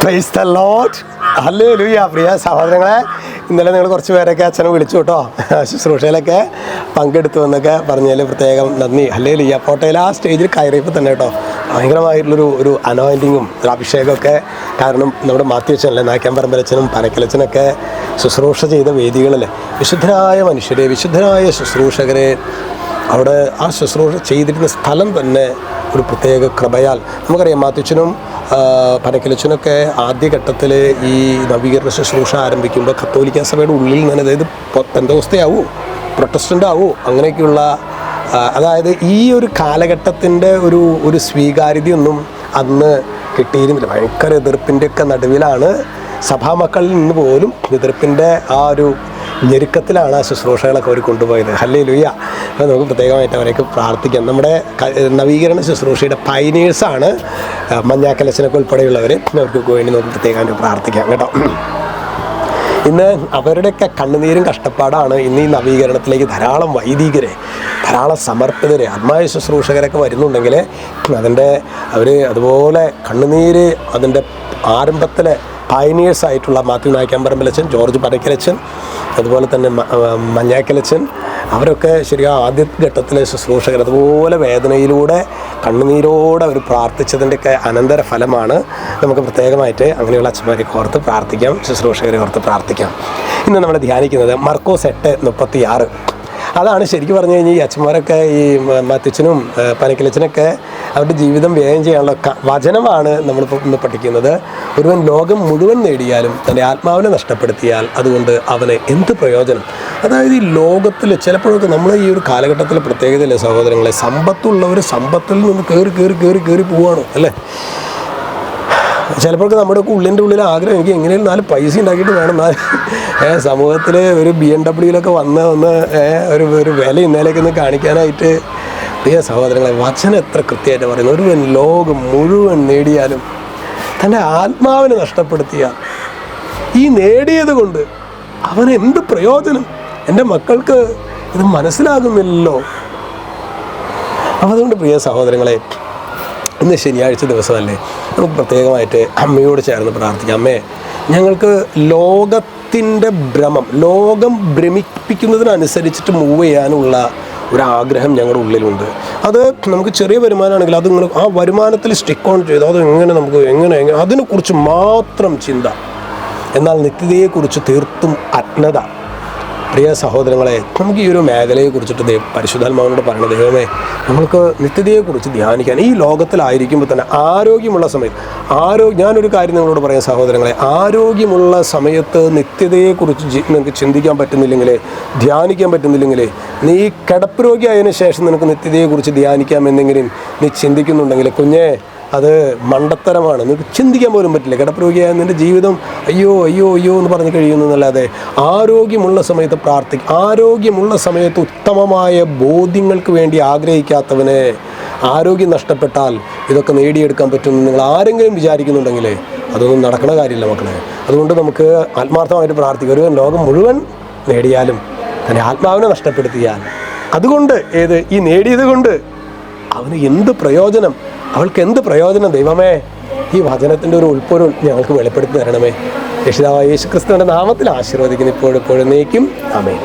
Praise the Lord. Hallelujah. പ്രിയ സഹോദരങ്ങളെ, ഇന്നലെ നിങ്ങൾ കുറച്ച് പേരൊക്കെ അച്ഛനെ വിളിച്ചു കേട്ടോ, ശുശ്രൂഷയിലൊക്കെ പങ്കെടുത്തു എന്നൊക്കെ പറഞ്ഞതിൽ പ്രത്യേകം നന്ദി. ഹല്ലേലൂയ. കോട്ടയിൽ ആ സ്റ്റേജിൽ കയറിയപ്പോൾ തന്നെ കേട്ടോ ഭയങ്കരമായിട്ടുള്ളൊരു അനോയിൻറ്റിങ്ങും ഒരു അഭിഷേകമൊക്കെ. കാരണം നമ്മുടെ മാത്യുവച്ചനല്ലേ, നായ്ക്കാമ്പറമ്പലച്ചനും പനക്കലച്ചനൊക്കെ ശുശ്രൂഷ ചെയ്ത വേദികളിൽ വിശുദ്ധരായ മനുഷ്യരെ, വിശുദ്ധരായ ശുശ്രൂഷകരെ അവിടെ ആ ശുശ്രൂഷ ചെയ്തിരുന്ന സ്ഥലം തന്നെ ഒരു പ്രത്യേക കൃപയാൽ. നമുക്കറിയാം മാത്യുച്ചനും പനക്കലച്ചനൊക്കെ ആദ്യഘട്ടത്തിൽ ഈ നവീകരണ ശുശ്രൂഷ ആരംഭിക്കുമ്പോൾ കത്തോലിക്ക സഭയുടെ ഉള്ളിൽ നിന്ന്, അതായത് പെന്തക്കോസ്തയാവോ പ്രൊട്ടസ്റ്റൻ്റ് ആവോ അങ്ങനെയൊക്കെയുള്ള, അതായത് ഈ ഒരു കാലഘട്ടത്തിൻ്റെ ഒരു സ്വീകാര്യതയൊന്നും അന്ന് കിട്ടിയിരുന്നില്ല. ഭയങ്കര എതിർപ്പിൻ്റെയൊക്കെ നടുവിലാണ് സഭാമക്കളിൽ നിന്ന് പോലും എതിർപ്പിൻ്റെ ആ ഒരു ഞെരുക്കത്തിലാണ് ആ ശുശ്രൂഷകളൊക്കെ അവർ കൊണ്ടുപോയത്. ഹല്ലേലൂയ. അപ്പോൾ നമുക്ക് പ്രത്യേകമായിട്ട് അവരൊക്കെ പ്രാർത്ഥിക്കാം. നമ്മുടെ നവീകരണ ശുശ്രൂഷയുടെ പൈനേഴ്സാണ് മഞ്ഞാക്കലച്ചനൊക്കെ ഉൾപ്പെടെയുള്ളവർ. അവർക്ക് വേണ്ടി നമുക്ക് പ്രത്യേകമായിട്ട് പ്രാർത്ഥിക്കാം കേട്ടോ. ഇന്ന് അവരുടെയൊക്കെ കണ്ണുനീരും കഷ്ടപ്പാടാണ് ഇന്ന് ഈ നവീകരണത്തിലേക്ക് ധാരാളം വൈദികരെ, ധാരാളം സമർപ്പിതരെ, ആത്മായ ശുശ്രൂഷകരൊക്കെ വരുന്നുണ്ടെങ്കിൽ അതിൻ്റെ അവർ അതുപോലെ കണ്ണുനീര് അതിൻ്റെ ആരംഭത്തിലെ പയനീഴ്സായിട്ടുള്ള മാത്യു നായ്ക്കാമ്പറമ്പലച്ചൻ, ജോർജ് പനക്കലച്ചൻ, അതുപോലെ തന്നെ മഞ്ഞാക്കലച്ചൻ, അവരൊക്കെ ശരിക്കും ആദ്യഘട്ടത്തിലെ ശുശ്രൂഷകർ അതുപോലെ വേദനയിലൂടെ കണ്ണുനീരോടെ അവർ പ്രാർത്ഥിച്ചതിൻ്റെയൊക്കെ അനന്തര ഫലമാണ്. നമുക്ക് പ്രത്യേകമായിട്ട് അങ്ങനെയുള്ള അച്ഛന്മാരെ ഓർത്ത് പ്രാർത്ഥിക്കാം, ശുശ്രൂഷകരെ ഓർത്ത് പ്രാർത്ഥിക്കാം. ഇന്ന് നമ്മൾ ധ്യാനിക്കുന്നത് മർക്കോസ് 8:36. അതാണ് ശരിക്കും പറഞ്ഞു കഴിഞ്ഞാൽ ഈ അച്ഛന്മാരൊക്കെ, ഈ മാത്യുച്ചനും പനക്കലച്ചനൊക്കെ അവരുടെ ജീവിതം വ്യയം ചെയ്യാനുള്ള വചനമാണ് നമ്മളിപ്പോൾ ഇന്ന് പഠിക്കുന്നത്. ഒരുവൻ ലോകം മുഴുവൻ നേടിയാലും തൻ്റെ ആത്മാവിനെ നഷ്ടപ്പെടുത്തിയാൽ അതുകൊണ്ട് അവന് എന്ത് പ്രയോജനം? അതായത് ഈ ലോകത്തിൽ ചിലപ്പോഴൊക്കെ നമ്മൾ ഈ ഒരു കാലഘട്ടത്തിലെ പ്രത്യേകതയില്ലേ സഹോദരങ്ങളെ, സമ്പത്തുള്ളവർ സമ്പത്തിൽ നിന്ന് കയറി പോവുകയാണ് അല്ലേ. ചിലപ്പോഴൊക്കെ നമ്മുടെ ഉള്ളിൻ്റെ ഉള്ളിൽ ആഗ്രഹം, എനിക്ക് എങ്ങനെയും 4 പൈസ ഉണ്ടാക്കിയിട്ട് വേണം സമൂഹത്തിൽ ഒരു BMW വന്ന് ഒരു വില ഇന്നലേക്ക് ഒന്ന് കാണിക്കാനായിട്ട്. പ്രിയ സഹോദരങ്ങളെ, വചനം എത്ര കൃത്യമായിട്ട് പറയുന്നു. ഒരുവൻ ലോകം മുഴുവൻ നേടിയാലും തൻ്റെ ആത്മാവിനെ നഷ്ടപ്പെടുത്തിയാൽ ഈ നേടിയത് കൊണ്ട് അവന് എന്ത് പ്രയോജനം? എൻ്റെ മക്കൾക്ക് ഇത് മനസ്സിലാകുന്നില്ലല്ലോ. അപ്പോൾ അതുകൊണ്ട് പ്രിയ സഹോദരങ്ങളെ, ഇന്ന് ശനിയാഴ്ച ദിവസമല്ലേ, നമുക്ക് പ്രത്യേകമായിട്ട് അമ്മയോട് ചേർന്ന് പ്രാർത്ഥിക്കാം. അമ്മേ, ഞങ്ങൾക്ക് ലോകത്തിൻ്റെ ഭ്രമം, ലോകം ഭ്രമിപ്പിക്കുന്നതിനനുസരിച്ചിട്ട് മൂവ് ചെയ്യാനുള്ള ഒരാഗ്രഹം ഞങ്ങളുടെ ഉള്ളിലുണ്ട്. അത് നമുക്ക് ചെറിയ വരുമാനമാണെങ്കിൽ അത് ഇങ്ങനെ ആ വരുമാനത്തിൽ സ്റ്റിക്ക് ഓൺ ചെയ്ത് അത് നമുക്ക് എങ്ങനെ അതിനെക്കുറിച്ച് മാത്രം ചിന്ത, എന്നാൽ നിത്യതയെക്കുറിച്ച് തീർത്തും അജ്ഞത. പ്രിയ സഹോദരങ്ങളെ, നമുക്ക് ഈ ഒരു മേഖലയെക്കുറിച്ചിട്ട് പരിശുദ്ധാത്മാവിനോട് പറയുന്നത്, ദൈവമേ, നമ്മൾക്ക് നിത്യതയെക്കുറിച്ച് ധ്യാനിക്കാൻ ഈ ലോകത്തിലായിരിക്കുമ്പോൾ തന്നെ ആരോഗ്യമുള്ള സമയത്ത് ഞാനൊരു കാര്യം നിങ്ങളോട് പറയാം സഹോദരങ്ങളെ, ആരോഗ്യമുള്ള സമയത്ത് നിത്യതയെക്കുറിച്ച് നിനക്ക് ചിന്തിക്കാൻ പറ്റുന്നില്ലെങ്കിൽ, ധ്യാനിക്കാൻ പറ്റുന്നില്ലെങ്കിൽ, നീ കിടപ്പ് രോഗിയായതിനു ശേഷം നിനക്ക് നിത്യതയെക്കുറിച്ച് ധ്യാനിക്കാമെന്നെങ്കിലും നീ ചിന്തിക്കുന്നുണ്ടെങ്കിൽ കുഞ്ഞേ, അത് മണ്ടത്തരമാണ്. നിങ്ങൾക്ക് ചിന്തിക്കാൻ പോലും പറ്റില്ല. കിടപ്പ് രോഗിയായ നിൻ്റെ ജീവിതം അയ്യോ അയ്യോ അയ്യോ എന്ന് പറഞ്ഞ് കഴിയുന്നതല്ലാതെ ആരോഗ്യമുള്ള സമയത്ത് ആരോഗ്യമുള്ള സമയത്ത് ഉത്തമമായ ബോധ്യങ്ങൾക്ക് വേണ്ടി ആഗ്രഹിക്കാത്തവന് ആരോഗ്യം നഷ്ടപ്പെട്ടാൽ ഇതൊക്കെ നേടിയെടുക്കാൻ പറ്റുമെന്ന് നിങ്ങൾ ആരെങ്കിലും വിചാരിക്കുന്നുണ്ടെങ്കിൽ അതൊന്നും നടക്കണ കാര്യമില്ല മക്കളെ. അതുകൊണ്ട് നമുക്ക് ആത്മാർത്ഥമായിട്ട് പ്രാർത്ഥിക്കാം. ഒരു ലോകം മുഴുവൻ നേടിയാലും തൻ്റെ ആത്മാവിനെ നഷ്ടപ്പെടുത്തിയാൽ അതുകൊണ്ട് ഈ നേടിയത് കൊണ്ട് അവന് എന്ത് പ്രയോജനം? അവൾക്ക് എന്ത് പ്രയോജനം? ദൈവമേ, ഈ വചനത്തിൻ്റെ ഒരു ഉൾപ്പൊരുൾ ഞങ്ങൾക്ക് വെളിപ്പെടുത്തി തരണമേ. രക്ഷിതാവായ യേശുക്രിസ്തുവിൻ്റെ നാമത്തിൽ ആശീർവദിക്കുന്നു ഇപ്പോഴും എന്നേക്കും. ആമേൻ.